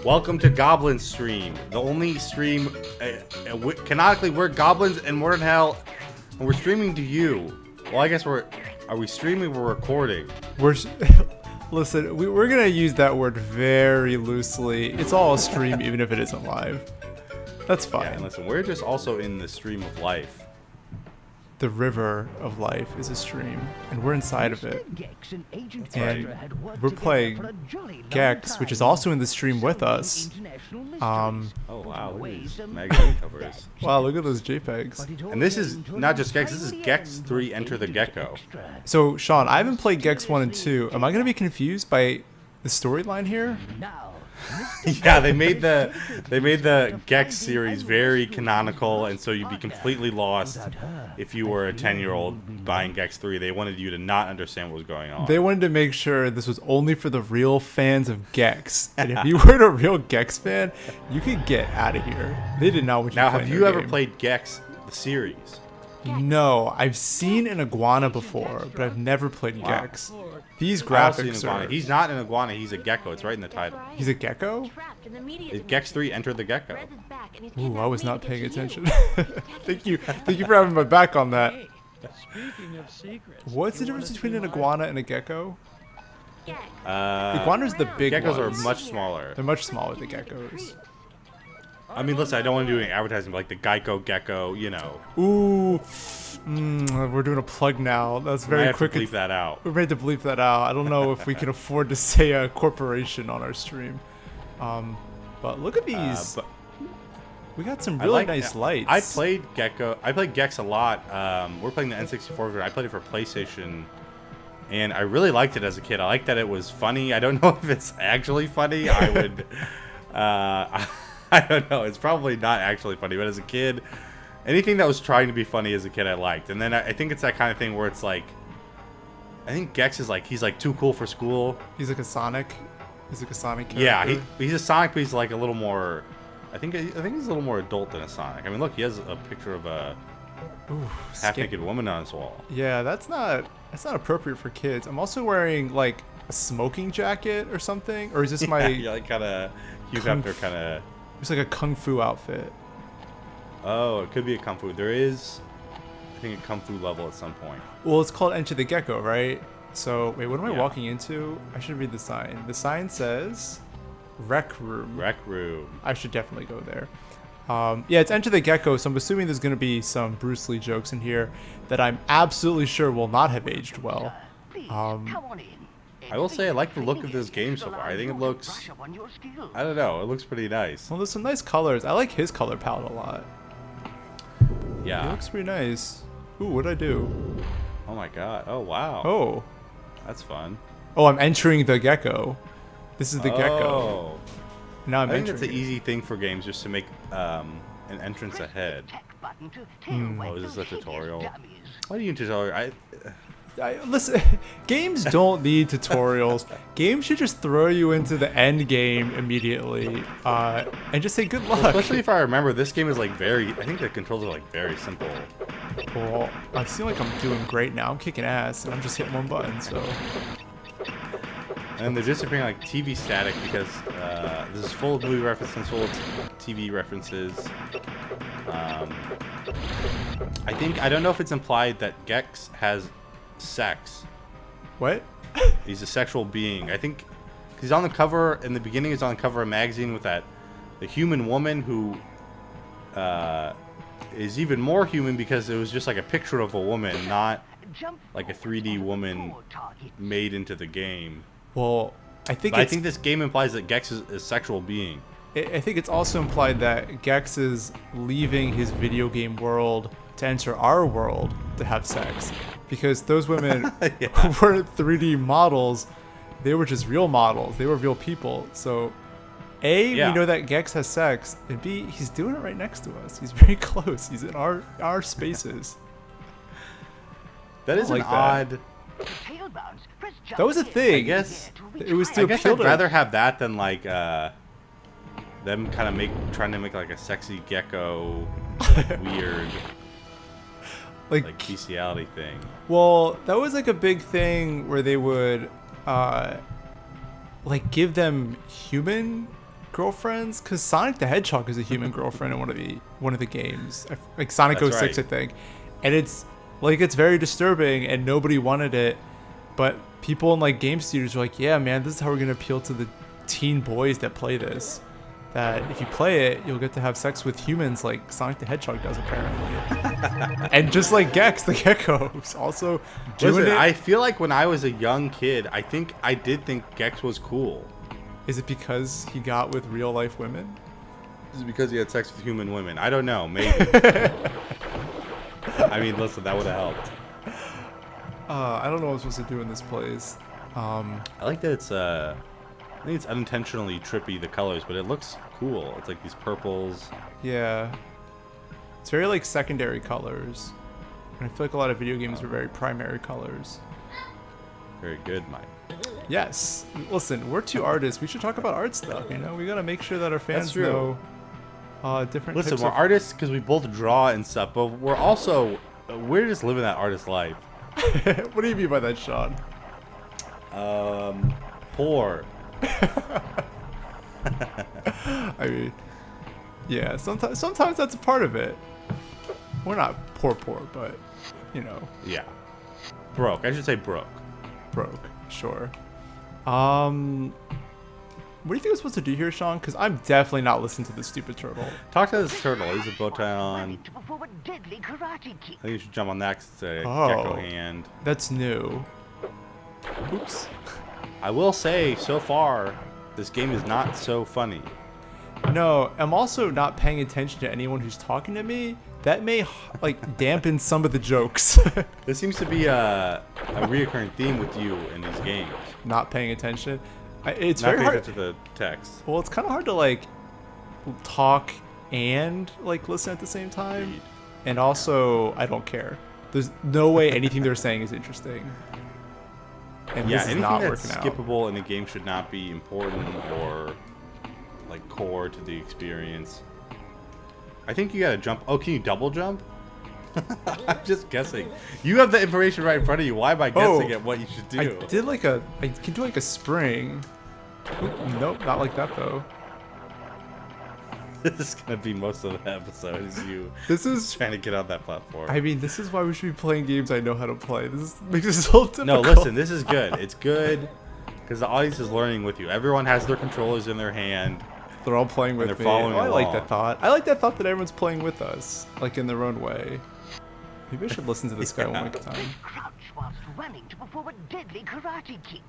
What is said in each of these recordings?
Welcome to Goblin Stream, the only stream canonically we're goblins and we're in hell, and we're streaming to you. Well, I guess are we streaming? We're recording. Listen, we're gonna use that word very loosely. It's all a stream, even if it isn't live. That's fine. Yeah, and listen, we're just also in the stream of life. The river of life is a stream, and we're inside of it. And we're playing Gex, which is also in the stream with us. Oh wow, look at these magazine covers. Wow, look at those JPEGs. And this is not just Gex, this is Gex 3 Enter the Gecko. So, Sean, I haven't played Gex 1 and 2. Am I going to be confused by the storyline here? Yeah, they made the Gex series very canonical, and so you'd be completely lost if you were a 10-year-old buying Gex 3. They wanted you to not understand what was going on. They wanted to make sure this was only for the real fans of Gex. And if you weren't a real Gex fan, you could get out of here. They did not want you to play Now, have you ever played Gex, the series? No, I've seen an iguana before, but I've never played Gex. These graphics are... He's not an iguana, he's a gecko. It's right in the title. He's a gecko? It's Gex 3 Enter the Gecko. Ooh, I was not paying attention. Thank you for having my back on that. What's the difference between an iguana and a gecko? Iguanas are the big geckos ones. are much smaller. They're much smaller than geckos. I mean, listen, I don't want to do any advertising, but like the Geico Gecko, you know. Ooh, we're doing a plug now. That's very quick. To bleep that out. We're ready to bleep that out. I don't know if we can afford to say a corporation on our stream. But look at these. We got some really nice lights. I played Gex a lot. We're playing the N64 version. I played it for PlayStation, and I really liked it as a kid. I liked that it was funny. I don't know if it's actually funny. I would. I don't know. It's probably not actually funny, but as a kid, anything that was trying to be funny as a kid, I liked. And then I think it's that kind of thing where it's like, I think Gex is like, he's like too cool for school. He's like a Sonic. He's like a Sonic character. Yeah, he's a Sonic, but he's like a little more. I think he's a little more adult than a Sonic. I mean, look, he has a picture of a half-naked woman on his wall. Yeah, that's not appropriate for kids. I'm also wearing like a smoking jacket or something, or is this my? Yeah, like kind of Hugh Hefner kind of. It's like a kung fu outfit. Oh, it could be a kung fu. There is, I think, a kung fu level at some point. Well, it's called Enter the Gecko, right? So, wait, what am I walking into? I should read the sign. The sign says Rec Room. Rec Room. I should definitely go there. Yeah, it's Enter the Gecko, so I'm assuming there's going to be some Bruce Lee jokes in here that I'm absolutely sure will not have aged well. I will say I like the look of this game so far. I think it looks, I don't know, it looks pretty nice. Well, there's some nice colors. I like his color palette a lot. Yeah. It looks pretty nice. Ooh, what'd I do? Oh my god. Oh, wow. Oh. That's fun. Oh, I'm entering the gecko. This is the gecko. Oh. Now I'm I think entering that's an easy thing for games, just to make an entrance ahead. Oh, is this a tutorial? What do you tutorial? Listen, games don't need tutorials. Games should just throw you into the end game immediately, and just say good luck. Well, especially if I remember, this game is like I think the controls are like very simple. Well, I feel like I'm doing great now. I'm kicking ass, and I'm just hitting one button, so. And they're disappearing like TV static because this is full of movie references, full of TV references. I don't know if it's implied that Gex has sex. What? He's a sexual being. I think he's on the cover in the beginning. He's on the cover of a magazine with the human woman who is even more human because it was just like a picture of a woman, not like a 3D woman made into the game. Well, I think this game implies that Gex is a sexual being. I think it's also implied that Gex is leaving his video game world to enter our world to have sex. Because those women weren't 3D models. They were just real models. They were real people. So, A, we know that Gex has sex. And B, he's doing it right next to us. He's very close. He's in our spaces. That is an odd... That was a thing. I guess it was to I guess appeal I'd to rather have that than like them kind of trying to make like a sexy gecko weird like bestiality thing. Well, that was like a big thing where they would like give them human girlfriends? Because Sonic the Hedgehog is a human girlfriend in one of the games, like Sonic That's 06, right. I think, and it's very disturbing, and nobody wanted it, but people in like game studios are like, yeah, man, this is how we're gonna appeal to the teen boys that play this. That if you play it, you'll get to have sex with humans like Sonic the Hedgehog does apparently, and just like Gex the Gecko is also doing Listen, it. I feel like when I was a young kid, I did think Gex was cool. Is it because he got with real life women? Is it because he had sex with human women? I don't know. Maybe. I mean, listen, that would have helped. I don't know what I'm supposed to do in this place. I like that it's I think it's unintentionally trippy, the colors, but it looks cool. It's like these purples. Yeah. It's very like secondary colors. And I feel like a lot of video games are very primary colors. Very good, Mike. Yes. Listen, we're two artists. We should talk about art stuff, you know? We gotta make sure that our fans true. know different Listen, types we're of... artists because we both draw and stuff, but we're just living that artist life. What do you mean by that, Sean? Poor. I mean, yeah, sometimes that's a part of it. We're not poor, but, you know, Yeah. Broke. I should say broke. broke, sure. What do you think I'm supposed to do here, Sean? Because I'm definitely not listening to this stupid turtle. Talk to this turtle. He's a bow tie on. To perform a deadly karate kick. I think you should jump on that 'cause it's a Oh. gecko hand. That's new. Oops. I will say, so far, this game is not so funny. No, I'm also not paying attention to anyone who's talking to me. That may like dampen some of the jokes. This seems to be a reoccurring theme with you in these games. Not paying attention. It's Not very paying hard. attention to the text. Well, it's kind of hard to like talk and like listen at the same time. Agreed. And also, I don't care. There's no way anything they're saying is interesting. And Yeah, this is anything not that's working out. skippable in a game should not be important or like core to the experience. I think you gotta jump. Oh, can you double jump? I'm just guessing. You have the information right in front of you. Why am I guessing at what you should do? I can do like a spring. Oop, nope, not like that though. This is gonna be most of the episode. Is you This is, trying to get on that platform. I mean, this is why we should be playing games I know how to play. Makes this so difficult. No, listen. This is good. It's good because the audience is learning with you. Everyone has their controllers in their hand. They're all playing with they're me. following Oh, I like along. that thought. I like that thought that everyone's playing with us, like in their own way. Maybe I should listen to this guy one more time. Crouch whilst running to perform a deadly karate kick.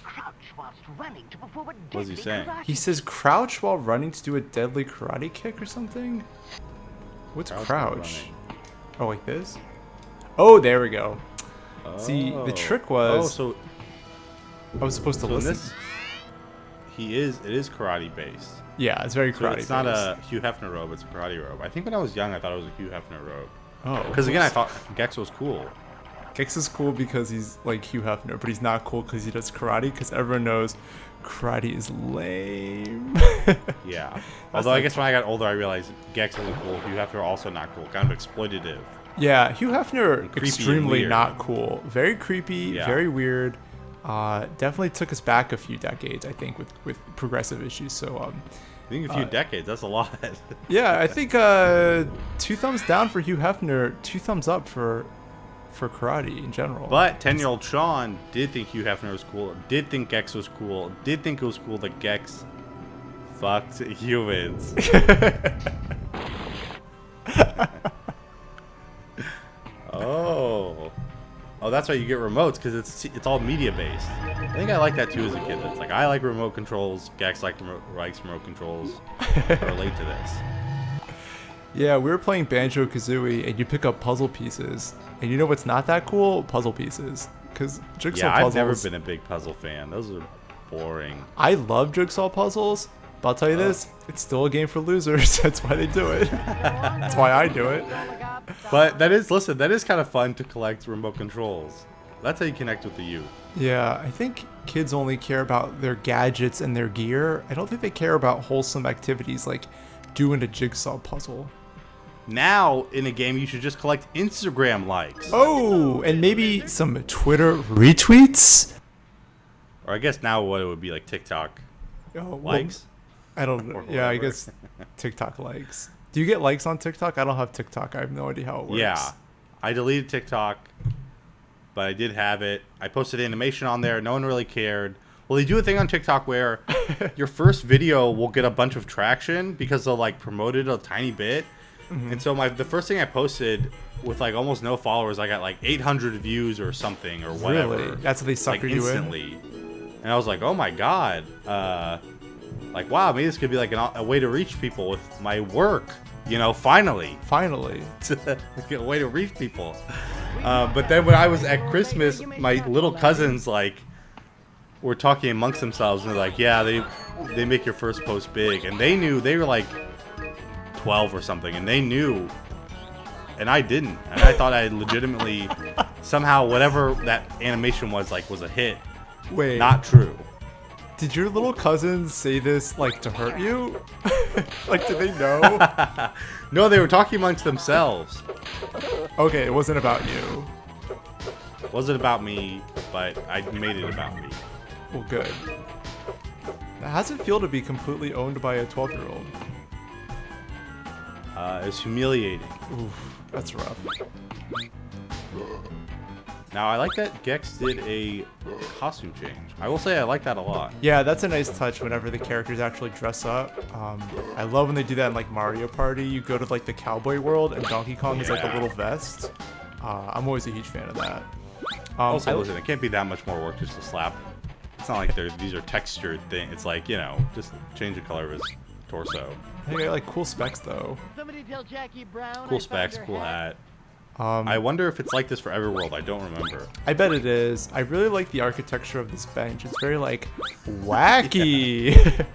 Crouch whilst running to perform a deadly What's he saying? karate He says crouch while running to do a deadly karate kick or something? What's Crouch crouch? while running. Oh, like this? Oh, there we go. See, the Oh. trick was Oh, so I was supposed to in listen. this, it is karate based. Yeah, it's very So karate. it's not a Hugh Hefner robe, it's a karate robe. I think when I was young, I thought it was a Hugh Hefner robe. Oh, Because again, I whoops. thought Gex was cool. Gex is cool because he's like Hugh Hefner, but he's not cool because he does karate. Because everyone knows karate is lame. Yeah. Although I like- guess when I got older, I realized Gex isn't cool. Hugh Hefner also not cool. Kind of exploitative. Yeah, Hugh Hefner creepy and extremely weird. not cool. Very creepy, Yeah. very weird. Definitely took us back a few decades, I think, with progressive issues. So I think a few decades. That's a lot. yeah, I think 2 thumbs down for Hugh Hefner, 2 thumbs up for karate in general. But 10-year-old Sean did think Hugh Hefner was cool. Did think Gex was cool. Did think it was cool that Gex fucked humans. Oh, that's why you get remotes, because it's all media based. I think I like that too as a kid. It's like I like remote controls. Gex likes remote controls. I relate to this. Yeah, we were playing Banjo-Kazooie, and you pick up puzzle pieces. And you know what's not that cool? Puzzle pieces. Because jigsaw Yeah, puzzles... I've never been a big puzzle fan. Those are boring. I love jigsaw puzzles, but I'll tell you this, it's still a game for losers. That's why they do it. That's why I do it. But that is kind of fun to collect remote controls. That's how you connect with the youth. Yeah, I think kids only care about their gadgets and their gear. I don't think they care about wholesome activities like doing a jigsaw puzzle. Now, in a game, you should just collect Instagram likes. Oh, and maybe some Twitter retweets? Or I guess now what it would be like TikTok Oh, well, likes. I don't. Or Yeah, I whoever. guess TikTok likes. Do you get likes on TikTok? I don't have TikTok. I have no idea how it works. Yeah, I deleted TikTok, but I did have it. I posted animation on there. No one really cared. Well, they do a thing on TikTok where your first video will get a bunch of traction because they'll like promote it a tiny bit. And so the first thing I posted with like almost no followers, I got like 800 views or something or whatever. Really? That's how they sucker like you instantly. And I was like, oh my god, like wow, maybe this could be like a way to reach people with my work. You know, finally. Finally. A way to reach people. But then when I was at Christmas, my little cousins like were talking amongst themselves and they're like, yeah, they make your first post big, and they knew. They were like 12 or something, and they knew, and I didn't, and I thought I legitimately somehow whatever that animation was like was a hit. Wait. Not true. Did your little cousins say this like to hurt you? Like, did they know? No, they were talking amongst themselves. Okay, it wasn't about you. It wasn't about me, but I made it about me. Well, good. How does it feel to be completely owned by a 12-year-old? It's humiliating. Oof, that's rough. Now, I like that Gex did a costume change. I will say I like that a lot. Yeah, that's a nice touch whenever the characters actually dress up. I love when they do that in like Mario Party. You go to like the cowboy world and Donkey Kong is like a Yeah. little vest. I'm always a huge fan of that. Also, I- listen, it can't be that much more work just to slap. It's not like these are textured things. It's like, you know, just change the color of his torso. I think I like cool specs though. Somebody tell Jackie Brown. Cool specs, cool hat. Um, I wonder if it's like this for every world. I don't remember. I bet it is. I really like the architecture of this bench. It's very like wacky.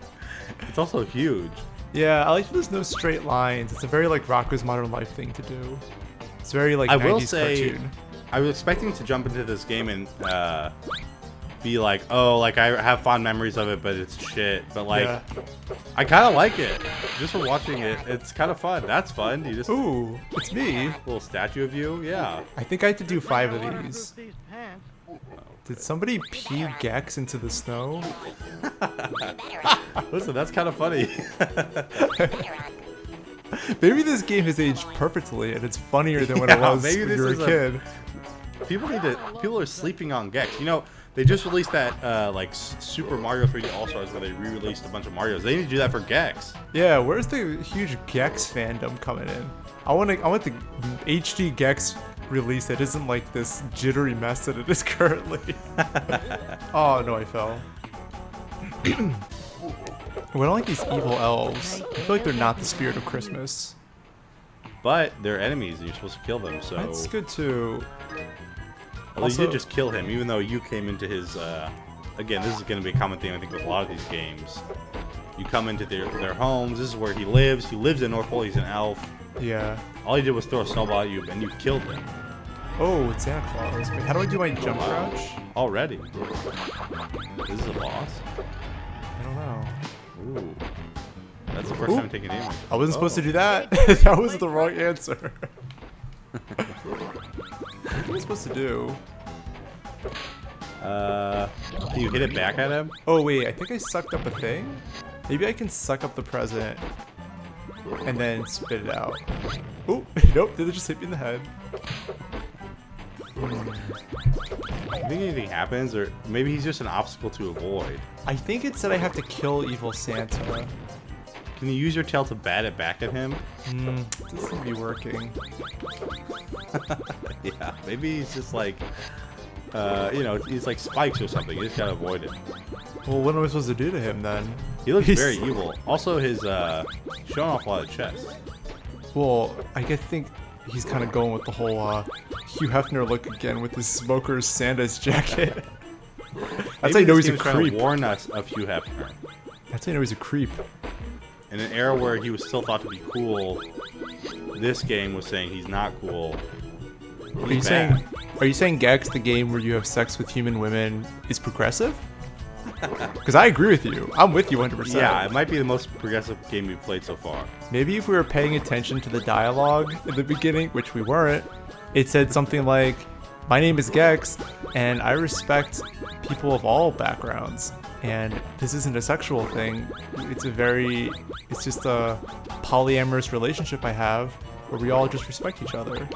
It's also huge. Yeah, I like that there's no straight lines. It's a very like Rocko's Modern Life thing to do. It's very like I 90s will say, cartoon. I was expecting to jump into this game and be like, oh, like I have fond memories of it, but it's shit. But like, Yeah. I kind of like it. Just for watching it, it's kind of fun. That's fun. You just Ooh, it's me. little statue of you. Yeah. I think I had to do 5 of these. These pants. Did somebody pee Gex into the snow? Listen, that's kind of funny. Maybe this game has aged perfectly and it's funnier than when it Yeah, was maybe when this you were is a a- kid. People are sleeping on Gex. You know, they just released that like Super Mario 3D All Stars where they re-released a bunch of Marios. They need to do that for Gex. Yeah, where's the huge Gex fandom coming in? I want the HD Gex release that isn't like this jittery mess that it is currently. Oh no, I fell. I don't like these evil elves. I feel like they're not the spirit of Christmas. But they're enemies and you're supposed to kill them, so That's good too. Although you Also- did just kill him, even though you came into his again, this is gonna be a common theme I think with a lot of these games. You come into their homes, this is where he lives. He lives in North Pole, he's an elf. Yeah. All he did was throw a snowball at you and you killed him. Oh, it's Santa Claus. Wait, how do I do my jump crouch? Already. This is a boss? I don't know. Ooh. That's the first Ooh. time I'm taking damage. I wasn't supposed to Oh. do that. That was the wrong answer. What am I supposed to do? Can you hit it back at him? Oh wait, I think I sucked up a thing. Maybe I can suck up the present and then spit it out. Oh, nope, did it just hit me in the head? You think anything happens, or maybe he's just an obstacle to avoid? I think it said I have to kill evil Santa. Can you use your tail to bat it back at him? This seems to be working. Yeah, maybe he's just like, you know, he's like spikes or something. You just gotta avoid it. Well, what am I supposed to do to him then? He looks He's- very evil. Also, his showing off a lot of chest. Well, I think he's kind of going with the whole Hugh Hefner look again with his smoker's Santa's jacket. That's how you know he's a trying creep. to warn us of Hugh Hefner. That's how you know he's a creep. In an era where he was still thought to be cool, this game was saying he's not cool. Are you saying Gex, the game where you have sex with human women, is progressive? Because I agree with you. I'm with you 100%. Yeah, it might be the most progressive game we've played so far. Maybe if we were paying attention to the dialogue in the beginning, which we weren't, it said something like, "My name is Gex, and I respect people of all backgrounds." And this isn't a sexual thing. It's just a polyamorous relationship I have where we all just respect each other.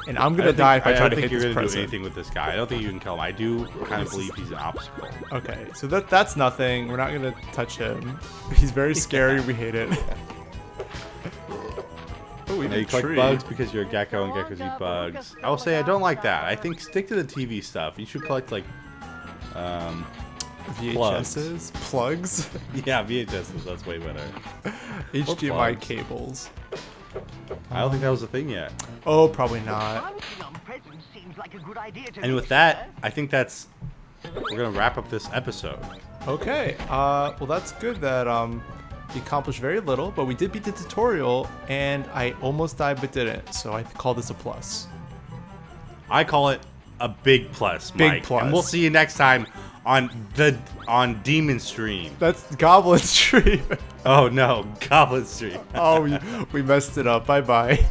And I'm gonna die if I try to hit this I don't think you're gonna do present. anything with this guy. I don't think you can kill him. I do kind of believe he's an obstacle. Okay, so that's nothing. We're not gonna touch him. He's very scary. We hate it. Oh, we Now you collect bugs because you're a gecko and geckos eat bugs. I will say I don't like that. I think stick to the TV stuff. You should collect like VHSs, plugs, yeah, VHSs. That's way better. HDMI plugs. cables. I don't think that was a thing yet. Oh, probably not. Bouncing on presents seems like a good idea to And me, with that, I think we're gonna wrap up this episode. Okay. Well, that's good that we accomplished very little, but we did beat the tutorial, and I almost died but didn't. So I call this a plus. I call it a big plus, Big Mike. plus. And we'll see you next time on Demon Stream. That's Goblin Stream. Oh no, Goblin Stream. Oh, we messed it up. Bye bye.